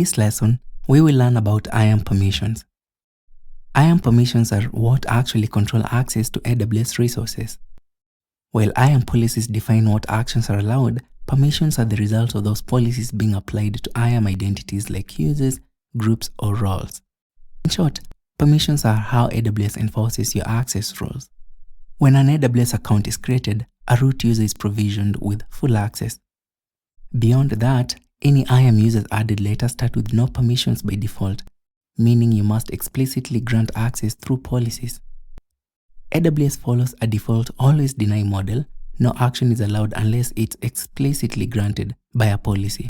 this lesson, we will learn about IAM permissions. IAM permissions are what actually control access to AWS resources. While IAM policies define what actions are allowed, permissions are the result of those policies being applied to IAM identities like users, groups, or roles. In short, permissions are how AWS enforces your access rules. When an AWS account is created, a root user is provisioned with full access. Beyond that, any IAM users added later start with no permissions by default, meaning you must explicitly grant access through policies. AWS follows a default always deny model. No action is allowed unless it's explicitly granted by a policy.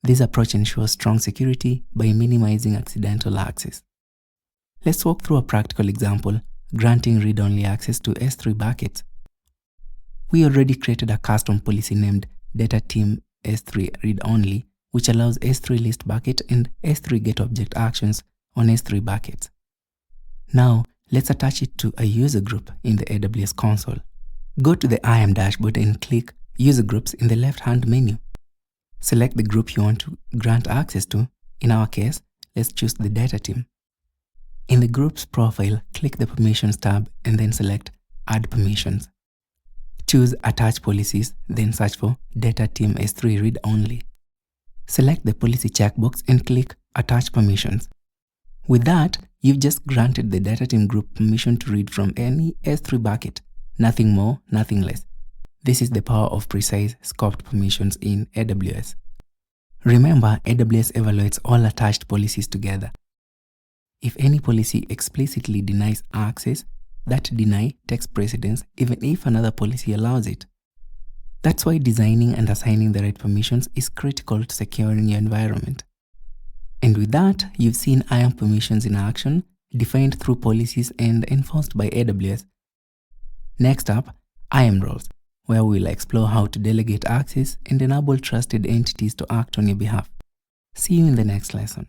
This approach ensures strong security by minimizing accidental access. Let's walk through a practical example, granting read-only access to S3 buckets. We already created a custom policy named Data Team S3 read-only, which allows S3 list bucket and S3 get object actions on S3 buckets. Now, let's attach it to a user group in the AWS console. Go to the IAM dashboard and click User Groups in the left-hand menu. Select the group you want to grant access to. In our case, let's choose the Data Team. In the group's profile, click the Permissions tab and then select Add Permissions. Choose Attach Policies, then search for Data Team S3 Read Only. Select the policy checkbox and click Attach Permissions. With that, you've just granted the Data Team group permission to read from any S3 bucket. Nothing more, nothing less. This is the power of precise scoped permissions in AWS. Remember, AWS evaluates all attached policies together. If any policy explicitly denies access, that deny takes precedence even if another policy allows it. That's why designing and assigning the right permissions is critical to securing your environment. And with that, you've seen IAM permissions in action, defined through policies and enforced by AWS. Next up, IAM roles, where we'll explore how to delegate access and enable trusted entities to act on your behalf. See you in the next lesson.